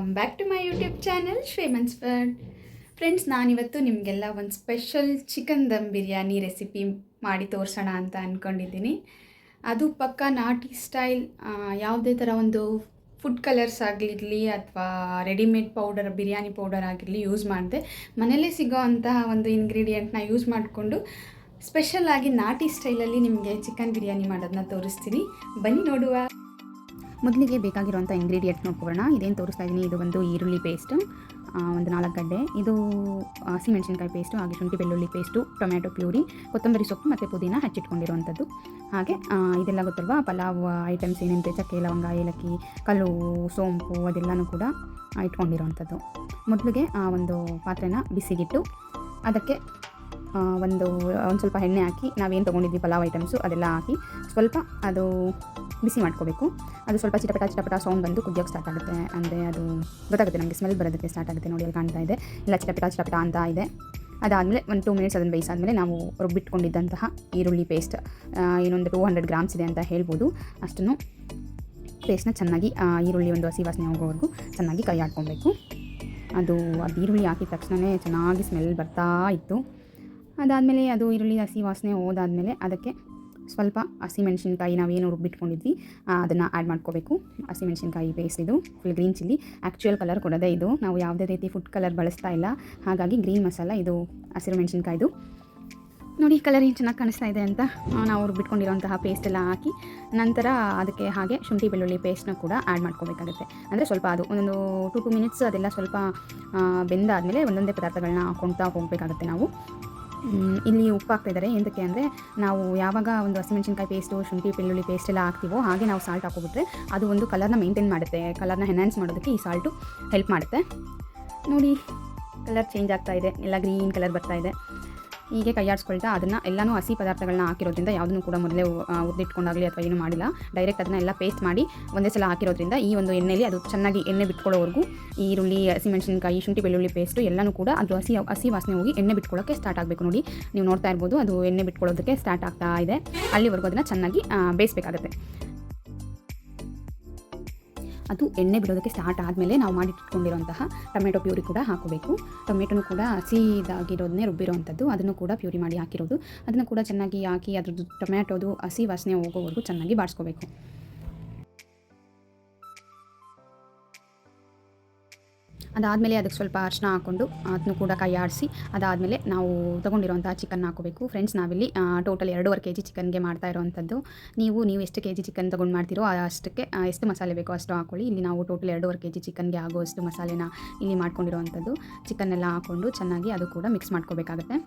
Welcome back to my YouTube channel Shriman's world. Friends, ನಾನಿವತ್ತು ನಿಮಗೆಲ್ಲ ಒಂದು special chicken dum biryani recipe ಮಾಡಿ ತೋರಿಸೋಣ ಅಂತ ಅಂದ್ಕೊಂಡಿದ್ದೀನಿ. ಅದು ಪಕ್ಕ ನಾಟಿ ಸ್ಟೈಲ್. ಯಾವುದೇ ಥರ ಒಂದು ಫುಡ್ ಕಲರ್ಸ್ ಆಗಿರಲಿ ಅಥವಾ ರೆಡಿಮೇಡ್ ಪೌಡರ್, ಬಿರಿಯಾನಿ ಪೌಡರ್ ಆಗಿರಲಿ ಯೂಸ್ ಮಾಡಿದೆ, ಮನೆಯಲ್ಲೇ ಸಿಗೋ ಅಂತಹ ಒಂದು ಇಂಗ್ರೀಡಿಯೆಂಟ್ನ ಯೂಸ್ ಮಾಡಿಕೊಂಡು ಸ್ಪೆಷಲಾಗಿ ನಾಟಿ ಸ್ಟೈಲಲ್ಲಿ ನಿಮಗೆ ಚಿಕನ್ ಬಿರಿಯಾನಿ ಮಾಡೋದನ್ನ ತೋರಿಸ್ತೀನಿ. ಬನ್ನಿ ನೋಡುವ. ಮೊದಲಿಗೆ ಬೇಕಾಗಿರುವಂಥ ಇಂಗ್ರೀಡಿಯೆಂಟ್ ನೋಡ್ಕೊಳ್ಳೋಣ. ಇದೇನು ತೋರಿಸ್ತಾ ಇದ್ದೀನಿ, ಇದು ಒಂದು ಈರುಳ್ಳಿ ಪೇಸ್ಟು, ಒಂದು 4 ಗಡ್ಡೆ, ಇದು ಹಸಿಮೆಣಸಿನ್ಕಾಯಿ ಪೇಸ್ಟು, ಹಾಗೆ ಶುಂಠಿ ಬೆಳ್ಳುಳ್ಳಿ ಪೇಸ್ಟು, ಟೊಮ್ಯಾಟೊ ಪ್ಯೂರಿ, ಕೊತ್ತಂಬರಿ ಸೊಪ್ಪು ಮತ್ತು ಪುದೀನ ಹಚ್ಚಿಟ್ಕೊಂಡಿರುವಂಥದ್ದು. ಹಾಗೆ ಇದೆಲ್ಲ ಗೊತ್ತಲ್ವಾ, ಪಲಾವ್ ಐಟಮ್ಸ್ ಏನೇನು, ಚಕ್ಕೆ, ಲವಂಗ, ಏಲಕ್ಕಿ, ಕಲ್ಲು, ಸೋಂಪು ಅದೆಲ್ಲನೂ ಕೂಡ ಇಟ್ಕೊಂಡಿರೋವಂಥದ್ದು. ಮೊದಲಿಗೆ ಒಂದು ಪಾತ್ರೆನ ಬಿಸಿಗಿಟ್ಟು ಅದಕ್ಕೆ ಒಂದು ಸ್ವಲ್ಪ ಎಣ್ಣೆ ಹಾಕಿ, ನಾವೇನು ತೊಗೊಂಡಿದ್ವಿ ಪಲಾವ್ ಐಟಮ್ಸು ಅದೆಲ್ಲ ಹಾಕಿ ಸ್ವಲ್ಪ ಅದು ಬಿಸಿ ಮಾಡ್ಕೋಬೇಕು. ಅದು ಸ್ವಲ್ಪ ಚಿಟಪಟ ಸೌಂಡ್ ಬಂದು ಕುದಿಯೋಕ್ಕೆ ಸ್ಟಾರ್ಟ್ ಆಗುತ್ತೆ. ಅಂದರೆ ಅದು ಗೊತ್ತಾಗುತ್ತೆ ನಮಗೆ, ಸ್ಮೆಲ್ ಬರೋದಕ್ಕೆ ಸ್ಟಾರ್ಟ್ ಆಗುತ್ತೆ. ನೋಡಿ ಅಲ್ಲಿ ಕಾಣ್ತಾ ಇದೆ, ಎಲ್ಲ ಚಿಟಪಟ ಅಂತ ಇದೆ. ಅದಾದಮೇಲೆ ಒಂದು 2 ಮಿನಿಟ್ಸ್ ಅದನ್ನು ಬೇಯಿಸಾದ್ಮೇಲೆ ನಾವು ರುಬ್ಬಿಟ್ಕೊಂಡಿದ್ದಂತಹ ಈರುಳ್ಳಿ ಪೇಸ್ಟ್, ಇನ್ನೊಂದು 200 ಗ್ರಾಮ್ಸ್ ಇದೆ ಅಂತ ಹೇಳ್ಬೋದು. ಅಷ್ಟನ್ನು ಪೇಸ್ಟ್ನ ಚೆನ್ನಾಗಿ ಈರುಳ್ಳಿ ಒಂದು ಹಸಿ ವಾಸನೆ ಹೋಗೋವರೆಗೂ ಚೆನ್ನಾಗಿ ಕೈ ಆಡ್ಕೊಬೇಕು. ಅದು ಈರುಳ್ಳಿ ಹಾಕಿದ ತಕ್ಷಣವೇ ಚೆನ್ನಾಗಿ ಸ್ಮೆಲ್ ಬರ್ತಾ ಇತ್ತು. ಅದಾದಮೇಲೆ ಅದು ಈರುಳ್ಳಿ ಹಸಿ ವಾಸನೆ ಹೋದಾದಮೇಲೆ ಅದಕ್ಕೆ ಸ್ವಲ್ಪ ಹಸಿಮೆಣಸಿನ್ಕಾಯಿ ನಾವೇನು ರುಬ್ಬಿಟ್ಕೊಂಡಿದ್ವಿ ಅದನ್ನು ಆ್ಯಡ್ ಮಾಡ್ಕೋಬೇಕು. ಹಸಿಮೆಣಸಿನ್ಕಾಯಿ ಪೇಸ್ಟ್, ಇದು full green chilli, actual colour ಕೊಡೋದೇ ಇದು. ನಾವು ಯಾವುದೇ ರೀತಿ ಫುಡ್ ಕಲರ್ ಬಳಸ್ತಾ ಇಲ್ಲ, ಹಾಗಾಗಿ ಗ್ರೀನ್ ಮಸಾಲ ಇದು ಹಸಿರು ಮೆಣಸಿನ್ಕಾಯ್ದು. ನೋಡಿ ಕಲರ್ ಏನು ಚೆನ್ನಾಗಿ ಕಾಣಿಸ್ತಾ ಇದೆ ಅಂತ. ನಾವು ರುಬ್ಬಿಟ್ಕೊಂಡಿರೋಂತಹ ಪೇಸ್ಟ್ ಎಲ್ಲ ಹಾಕಿ ನಂತರ ಅದಕ್ಕೆ ಹಾಗೆ ಶುಂಠಿ ಬೆಳ್ಳುಳ್ಳಿ ಪೇಸ್ಟ್ನ ಕೂಡ ಆ್ಯಡ್ ಮಾಡ್ಕೋಬೇಕಾಗುತ್ತೆ. ಅಂದರೆ ಸ್ವಲ್ಪ ಅದು ಒಂದೊಂದು 2 ಮಿನಿಟ್ಸ್ ಅದೆಲ್ಲ ಸ್ವಲ್ಪ ಬೆಂದಾದಮೇಲೆ ಒಂದೊಂದೇ ಪದಾರ್ಥಗಳನ್ನ ಹಾಕ್ಕೊಳ್ತಾ ಹೋಗಬೇಕಾಗುತ್ತೆ ನಾವು. ಇಲ್ಲಿ ಉಪ್ಪು ಹಾಕ್ತಿದ್ದಾರೆ ಏನಕ್ಕೆ ಅಂದರೆ, ನಾವು ಯಾವಾಗ ಒಂದು ಹಸಿಮೆಣಸಿನ್ಕಾಯಿ ಪೇಸ್ಟು, ಶುಂಠಿ ಬೆಳ್ಳುಳ್ಳಿ ಪೇಸ್ಟ್ ಎಲ್ಲ ಹಾಕ್ತೀವೋ ಹಾಗೆ ನಾವು ಸಾಲ್ಟ್ ಹಾಕೋಬಿಟ್ರೆ ಅದು ಒಂದು ಕಲರ್ನ ಮೇಂಟೈನ್ ಮಾಡುತ್ತೆ, ಕಲರ್ನ ಎನ್ಹಾನ್ಸ್ ಮಾಡೋದಕ್ಕೆ ಈ ಸಾಲ್ಟು ಹೆಲ್ಪ್ ಮಾಡುತ್ತೆ. ನೋಡಿ ಕಲರ್ ಚೇಂಜ್ ಆಗ್ತಾ ಇದೆ, ಎಲ್ಲ ಗ್ರೀನ್ ಕಲರ್ ಬರ್ತಾ ಇದೆ. ಹೀಗೆ ಕೈಯಾಡಿಸ್ಕೊಳ್ತಾ ಅದನ್ನು ಎಲ್ಲನೂ ಹಸಿ ಪದಾರ್ಥಗಳನ್ನ ಹಾಕಿರೋದ್ರಿಂದ ಯಾವುದನ್ನು ಕೂಡ ಮೊದಲೇ ಹುರಿದಿಟ್ಕೊಂಡಾಗಲಿ ಅಥವಾ ಏನು ಮಾಡಿಲ್ಲ, ಡೈರೆಕ್ಟ್ ಅದನ್ನ ಎಲ್ಲ ಪೇಸ್ಟ್ ಮಾಡಿ ಒಂದೇ ಸಲ ಹಾಕಿರೋದ್ರಿಂದ ಈ ಒಂದು ಎಣ್ಣೆಯಲ್ಲಿ ಅದು ಚೆನ್ನಾಗಿ ಎಣ್ಣೆ ಬಿಟ್ಕೊಳ್ಳೋವರೆಗೂ ಈರುಳ್ಳಿ, ಹಸಿಮೆಣಸಿನ್ಕಾಯಿ, ಶುಂಠಿ ಬೆಳ್ಳುಳ್ಳಿ ಪೇಸ್ಟು ಎಲ್ಲನೂ ಕೂಡ ಅದು ಹಸಿ ವಾಸನೆ ಹೋಗಿ ಎಣ್ಣೆ ಬಿಟ್ಕೊಳ್ಳೋಕ್ಕೆ ಸ್ಟಾರ್ಟ್ ಆಗಬೇಕು. ನೋಡಿ ನೀವು ನೋಡ್ತಾ ಇರ್ಬೋದು, ಅದು ಎಣ್ಣೆ ಬಿಟ್ಕೊಳ್ಳೋದಕ್ಕೆ ಸ್ಟಾರ್ಟ್ ಆಗ್ತಾ ಇದೆ. ಅಲ್ಲಿವರೆಗೂ ಅದನ್ನು ಚೆನ್ನಾಗಿ ಬೇಯಿಸಬೇಕಾಗುತ್ತೆ. ಅದು ಎಣ್ಣೆ ಬಿಡೋದಕ್ಕೆ ಸ್ಟಾರ್ಟ್ ಆದಮೇಲೆ ನಾವು ಮಾಡಿಟ್ಕೊಂಡಿರೋಂತಹ ಟೊಮೆಟೊ ಪ್ಯೂರಿ ಕೂಡ ಹಾಕೋಬೇಕು. ಟೊಮೆಟೊನೂ ಕೂಡ ಹಸಿದಾಗಿರೋದನ್ನೇ ರುಬ್ಬಿರೋವಂಥದ್ದು, ಅದನ್ನು ಕೂಡ ಪ್ಯೂರಿ ಮಾಡಿ ಹಾಕಿರೋದು. ಅದನ್ನು ಕೂಡ ಚೆನ್ನಾಗಿ ಹಾಕಿ ಅದ್ರದ್ದು ಟೊಮ್ಯಾಟೋದು ಹಸಿ ವಾಸನೆ ಹೋಗೋವರೆಗೂ ಚೆನ್ನಾಗಿ ಬಾಡಿಸ್ಕೋಬೇಕು. ಅದಾದಮೇಲೆ ಅದಕ್ಕೆ ಸ್ವಲ್ಪ ಅರಿಶಿನ ಹಾಕ್ಕೊಂಡು ಅದನ್ನು ಕೂಡ ಕೈ ಆಡಿಸಿ ಅದಾದಮೇಲೆ ನಾವು ತೊಗೊಂಡಿರೋಂಥ ಚಿಕನ್ ಹಾಕೋಬೇಕು. ಫ್ರೆಂಡ್ಸ್, ನಾವಿಲ್ಲಿ ಟೋಟಲ್ 2.5 kg ಚಿಕನ್ಗೆ ಮಾಡ್ತಾ ಇರೋವಂಥದ್ದು. ನೀವು ಎಷ್ಟು kg ಚಿಕನ್ ತೊಗೊಂಡು ಮಾಡ್ತೀರೋ ಅಷ್ಟಕ್ಕೆ ಎಷ್ಟು ಮಸಾಲೆ ಬೇಕೋ ಅಷ್ಟು ಹಾಕ್ಕೊಳ್ಳಿ. ಇಲ್ಲಿ ನಾವು ಟೋಟಲ್ 2.5 kg ಚಿಕನ್ಗೆ ಆಗೋಷ್ಟು ಮಸಾಲೆನ ಇಲ್ಲಿ ಮಾಡ್ಕೊಂಡಿರೋವಂಥದ್ದು. ಚಿಕನ್ನೆಲ್ಲ ಹಾಕ್ಕೊಂಡು ಚೆನ್ನಾಗಿ ಅದು ಕೂಡ ಮಿಕ್ಸ್ ಮಾಡ್ಕೋಬೇಕಾಗತ್ತೆ.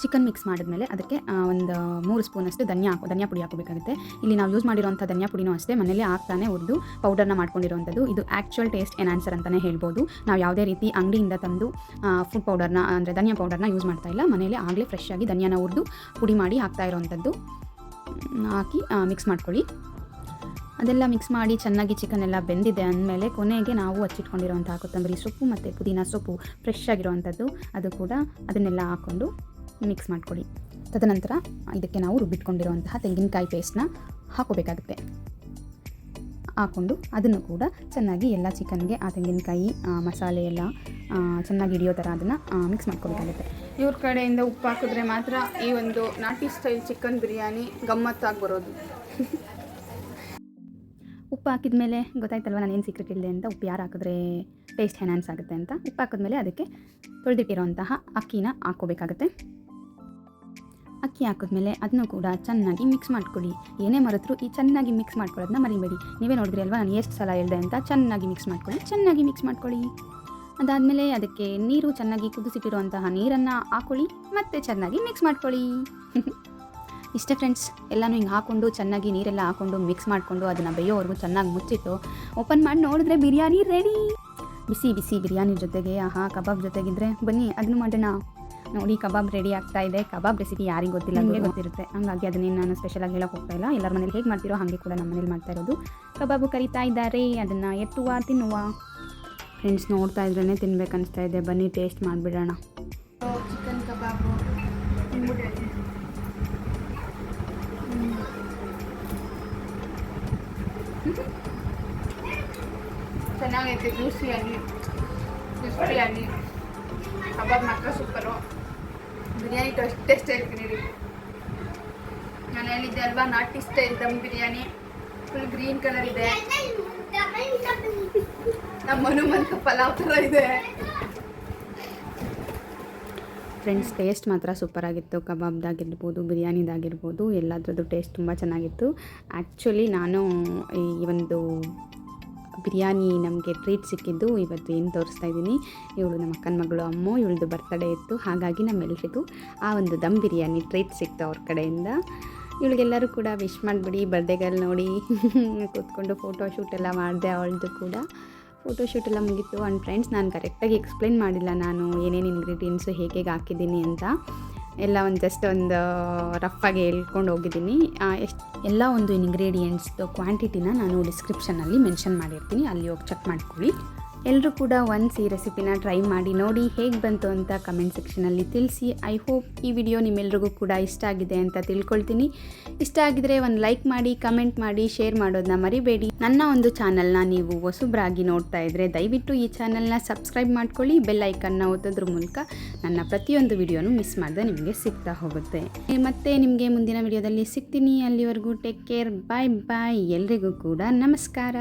ಚಿಕನ್ ಮಿಕ್ಸ್ ಮಾಡಿದ್ಮೇಲೆ ಅದಕ್ಕೆ ಒಂದು 3 ಸ್ಪೂನಷ್ಟು ಧನಿಯಾ ಪುಡಿ ಹಾಕೋಬೇಕಾಗುತ್ತೆ. ಇಲ್ಲಿ ನಾವು ಯೂಸ್ ಮಾಡಿರೋಂಥ ಧನಿಯಾ ಪುಡಿನೂ ಅಷ್ಟೇ ಮನೇಲಿ ಹಾಕ್ತಾನೆ ಹುರಿದು ಪೌಡರ್ನ ಮಾಡ್ಕೊಂಡಿರೋವಂಥದ್ದು. ಇದು ಆ್ಯಕ್ಚುಯಲ್ ಟೇಸ್ಟ್ ಎನ್ಹಾನ್ಸರ್ ಅಂತಲೇ ಹೇಳ್ಬೋದು. ನಾವು ಯಾವುದೇ ರೀತಿ ಅಂಗಡಿಯಿಂದ ತಂದು ಫುಡ್ ಪೌಡರ್ನ ಅಂದರೆ ಧನಿಯಾ ಪೌಡರ್ನ ಯೂಸ್ ಮಾಡ್ತಾ ಇಲ್ಲ, ಮನೇಲಿ ಆಗಲೇ ಫ್ರೆಶ್ ಆಗಿ ಧನಿಯಾನ ಹುರಿದು ಪುಡಿ ಮಾಡಿ ಹಾಕ್ತಾ ಇರೋವಂಥದ್ದು. ಹಾಕಿ ಮಿಕ್ಸ್ ಮಾಡ್ಕೊಳ್ಳಿ. ಅದೆಲ್ಲ ಮಿಕ್ಸ್ ಮಾಡಿ ಚೆನ್ನಾಗಿ ಚಿಕನ್ ಎಲ್ಲ ಬೆಂದಿದೆ ಅಂದಮೇಲೆ ಕೊನೆಗೆ ನಾವು ಹಚ್ಚಿಟ್ಕೊಂಡಿರೋವಂಥ ಕೊತ್ತಂಬರಿ ಸೊಪ್ಪು ಮತ್ತು ಪುದೀನ ಸೊಪ್ಪು ಫ್ರೆಶ್ ಆಗಿರೋವಂಥದ್ದು ಅದು ಕೂಡ ಅದನ್ನೆಲ್ಲ ಹಾಕ್ಕೊಂಡು ಮಿಕ್ಸ್ ಮಾಡ್ಕೊಳ್ಳಿ. ತದನಂತರ ಇದಕ್ಕೆ ನಾವು ರುಬ್ಬಿಟ್ಕೊಂಡಿರುವಂತಹ ತೆಂಗಿನಕಾಯಿ ಪೇಸ್ಟ್ನ ಹಾಕೋಬೇಕಾಗುತ್ತೆ. ಹಾಕ್ಕೊಂಡು ಅದನ್ನು ಕೂಡ ಚೆನ್ನಾಗಿ ಎಲ್ಲ ಚಿಕನ್ಗೆ ಆ ತೆಂಗಿನಕಾಯಿ ಮಸಾಲೆ ಎಲ್ಲ ಚೆನ್ನಾಗಿ ಹಿಡಿಯೋ ಥರ ಅದನ್ನು ಮಿಕ್ಸ್ ಮಾಡ್ಕೋಬೇಕಾಗುತ್ತೆ. ಇವ್ರ ಕಡೆಯಿಂದ ಉಪ್ಪು ಹಾಕಿದ್ರೆ ಮಾತ್ರ ಈ ಒಂದು ನಾಟಿ ಸ್ಟೈಲ್ ಚಿಕನ್ ಬಿರಿಯಾನಿ ಗಮ್ಮತ್ತಾಗಿ ಬರೋದು. ಉಪ್ಪು ಹಾಕಿದ್ಮೇಲೆ ಗೊತ್ತಾಯ್ತಲ್ವ ನಾನೇನು ಸೀಕ್ರೆಟ್ ಇಲ್ಲದೆ ಅಂತ. ಉಪ್ಪು ಯಾರು ಹಾಕಿದ್ರೆ ಟೇಸ್ಟ್ ಎನ್ಹಾನ್ಸ್ ಆಗುತ್ತೆ ಅಂತ. ಉಪ್ಪು ಹಾಕಿದ್ಮೇಲೆ ಅದಕ್ಕೆ ತೊಳೆದಿಟ್ಟಿರೋಂತಹ ಅಕ್ಕಿನ ಹಾಕ್ಕೋಬೇಕಾಗತ್ತೆ. ಅಕ್ಕಿ ಹಾಕಿದ್ಮೇಲೆ ಅದನ್ನು ಕೂಡ ಚೆನ್ನಾಗಿ ಮಿಕ್ಸ್ ಮಾಡ್ಕೊಳ್ಳಿ. ಏನೇ ಮರೆತರೂ ಈ ಚೆನ್ನಾಗಿ ಮಿಕ್ಸ್ ಮಾಡ್ಕೊಳ್ಳೋದನ್ನ ಮರಿಬೇಡಿ. ನೀವೇ ನೋಡಿದ್ರಿ ಅಲ್ವಾ ನಾನು ಎಷ್ಟು ಸಲ ಹೇಳಿದೆ ಅಂತ. ಚೆನ್ನಾಗಿ ಮಿಕ್ಸ್ ಮಾಡ್ಕೊಳ್ಳಿ. ಅದಾದಮೇಲೆ ಅದಕ್ಕೆ ನೀರು, ಚೆನ್ನಾಗಿ ಕುದಿಸಿಟ್ಟಿರುವಂತಹ ನೀರನ್ನು ಹಾಕ್ಕೊಳ್ಳಿ ಮತ್ತು ಚೆನ್ನಾಗಿ ಮಿಕ್ಸ್ ಮಾಡ್ಕೊಳ್ಳಿ. ಇಷ್ಟೇ ಫ್ರೆಂಡ್ಸ್, ಎಲ್ಲನೂ ಹಿಂಗೆ ಹಾಕ್ಕೊಂಡು ಚೆನ್ನಾಗಿ ನೀರೆಲ್ಲ ಹಾಕ್ಕೊಂಡು ಮಿಕ್ಸ್ ಮಾಡಿಕೊಂಡು ಅದನ್ನು ಬೇಯೋವರೆಗೂ ಚೆನ್ನಾಗಿ ಮುಚ್ಚಿಟ್ಟು ಓಪನ್ ಮಾಡಿ ನೋಡಿದ್ರೆ ಬಿರಿಯಾನಿ ರೆಡಿ. ಬಿಸಿ ಬಿಸಿ ಬಿರಿಯಾನಿ ಜೊತೆಗೆ ಕಬಾಬ್ ಜೊತೆಗಿದ್ರೆ ಬನ್ನಿ ಅದನ್ನು ಮಾಡೋಣ. ನೋಡಿ ಕಬಾಬ್ ರೆಡಿ ಆಗ್ತಾ ಇದೆ. ಕಬಾಬ್ ರೆಸಿಪಿ ಯಾರಿಗೆ ಗೊತ್ತಿಲ್ಲ, ನಿಮಗೆ ಗೊತ್ತಿರುತ್ತೆ. ಹಂಗಾಗಿ ಅದನ್ನೇನು ನಾನು ಸ್ಪೆಷಲಾಗಿ ಹೇಳೋಕೆ ಹೋಗ್ತಾ ಇಲ್ಲ. ಎಲ್ಲರ ಮನೇಲಿ ಹೇಗೆ ಮಾಡ್ತೀರೋ ಹಾಗೆ ಕೂಡ ನಮ್ಮ ಮನೇಲಿ ಮಾಡ್ತಾ ಇರೋದು. ಕಬಾಬು ಕರಿತಾ ಇದ್ದಾರೆ, ಅದನ್ನು ಎತ್ತುವ ತಿನ್ನುವ. ಫ್ರೆಂಡ್ಸ್, ನೋಡ್ತಾ ಇದ್ರೇ ತಿನ್ಬೇಕು ಅನಿಸ್ತಾ ಇದೆ. ಬನ್ನಿ ಟೇಸ್ಟ್ ಮಾಡಿಬಿಡೋಣ. ಚಿಕನ್ ಕಬಾಬು ಚೆನ್ನಾಗೈತೆ, ಜ್ಯೂಸಿಯಾಗಿ ಕ್ರಿಸ್ಪಿಯಾಗಿ. ಕಬಾಬ್ ಮಾತ್ರ ಸೂಪರು. ಬಿರಿಯಾನಿ ಟೇಸ್ಟ್ ಹೇಳ್ತೀನಿ ರೀ. ನಾನು ಹೇಳಿದ್ದೆ ಅಲ್ವಾ, ನಾಟಿ style dum biryani. Full green colour ಇದೆ. ನಮ್ಮ ಹನುಮಂತ ಪಲಾವ್ ಥರ ಇದೆ. ಫ್ರೆಂಡ್ಸ್, ಟೇಸ್ಟ್ ಮಾತ್ರ ಸೂಪರಾಗಿತ್ತು. ಕಬಾಬ್ದಾಗಿರ್ಬೋದು, ಬಿರಿಯಾನಿದಾಗಿರ್ಬೋದು, ಎಲ್ಲದ್ರದ್ದು ಟೇಸ್ಟ್ ತುಂಬ ಚೆನ್ನಾಗಿತ್ತು. ಆ್ಯಕ್ಚುಲಿ ನಾನು ಈ ಒಂದು ಬಿರಿಯಾನಿ ನಮಗೆ ಟ್ರೀಟ್ ಸಿಕ್ಕಿದ್ದು ಇವತ್ತು ಏನು ತೋರಿಸ್ತಾ ಇದ್ದೀನಿ. ಇವಳು ನಮ್ಮ ಅಕ್ಕನ ಮಗಳು ಅಮ್ಮು, ಇವಳದು ಬರ್ತಡೇ ಇತ್ತು. ಹಾಗಾಗಿ ನಮ್ಮೆಲ್ಲರಿಗೂ ಆ ಒಂದು ದಮ್ ಬಿರಿಯಾನಿ ಟ್ರೀಟ್ ಸಿಕ್ತು ಅವ್ರ ಕಡೆಯಿಂದ. ಇವಳಿಗೆಲ್ಲರೂ ಕೂಡ ವಿಶ್ ಮಾಡಿಬಿಡಿ, ಬರ್ಡೇಗಳು ನೋಡಿ ಕೂತ್ಕೊಂಡು ಫೋಟೋಶೂಟ್ ಎಲ್ಲ ಮಾಡಿದೆ. ಅವಳದು ಕೂಡ ಫೋಟೋಶೂಟ್ ಎಲ್ಲ ಮುಗೀತು. ಆ್ಯಂಡ್ ಫ್ರೆಂಡ್ಸ್, ನಾನು ಕರೆಕ್ಟಾಗಿ ಎಕ್ಸ್ಪ್ಲೈನ್ ಮಾಡಿಲ್ಲ ನಾನು ಏನೇನು ಇಂಗ್ರೀಡಿಯೆಂಟ್ಸು ಹೇಗೆ ಹಾಕಿದ್ದೀನಿ ಅಂತ. ಎಲ್ಲ ಜಸ್ಟ್ ಒಂದು ರಫಾಗಿ ಹೇಳ್ಕೊಂಡು ಹೋಗಿದ್ದೀನಿ. ಎಲ್ಲ ಒಂದು ಇಂಗ್ರೀಡಿಯೆಂಟ್ಸ್ದು ಕ್ವಾಂಟಿಟಿನ ನಾನು ಡಿಸ್ಕ್ರಿಪ್ಷನಲ್ಲಿ ಮೆನ್ಷನ್ ಮಾಡಿರ್ತೀನಿ, ಅಲ್ಲಿ ಹೋಗಿ ಚೆಕ್ ಮಾಡ್ಕೊಳ್ಳಿ. ಎಲ್ಲರೂ ಕೂಡ ಒನ್ಸ್ ಈ ರೆಸಿಪಿನ ಟ್ರೈ ಮಾಡಿ ನೋಡಿ, ಹೇಗೆ ಬಂತು ಅಂತ ಕಮೆಂಟ್ ಸೆಕ್ಷನಲ್ಲಿ ತಿಳಿಸಿ. ಐ ಹೋಪ್ ಈ ವಿಡಿಯೋ ನಿಮ್ಮೆಲ್ರಿಗೂ ಕೂಡ ಇಷ್ಟ ಆಗಿದೆ ಅಂತ ತಿಳ್ಕೊಳ್ತೀನಿ. ಇಷ್ಟ ಆಗಿದರೆ ಒಂದು ಲೈಕ್ ಮಾಡಿ, ಕಮೆಂಟ್ ಮಾಡಿ, ಶೇರ್ ಮಾಡೋದನ್ನ ಮರಿಬೇಡಿ. ನನ್ನ ಒಂದು ಚಾನಲ್ನ ನೀವು ಹೊಸಬ್ರಾಗಿ ನೋಡ್ತಾ ಇದ್ದರೆ ದಯವಿಟ್ಟು ಈ ಚಾನಲ್ನ ಸಬ್ಸ್ಕ್ರೈಬ್ ಮಾಡ್ಕೊಳ್ಳಿ. ಬೆಲ್ ಐಕನ್ನ ಒತ್ತೋದ್ರ ಮೂಲಕ ನನ್ನ ಪ್ರತಿಯೊಂದು ವಿಡಿಯೋನು ಮಿಸ್ ಮಾಡದೆ ನಿಮಗೆ ಸಿಗ್ತಾ ಹೋಗುತ್ತೆ. ಮತ್ತೆ ನಿಮಗೆ ಮುಂದಿನ ವಿಡಿಯೋದಲ್ಲಿ ಸಿಗ್ತೀನಿ. ಅಲ್ಲಿವರೆಗೂ ಟೇಕ್ ಕೇರ್, ಬಾಯ್ ಬಾಯ್. ಎಲ್ರಿಗೂ ಕೂಡ ನಮಸ್ಕಾರ.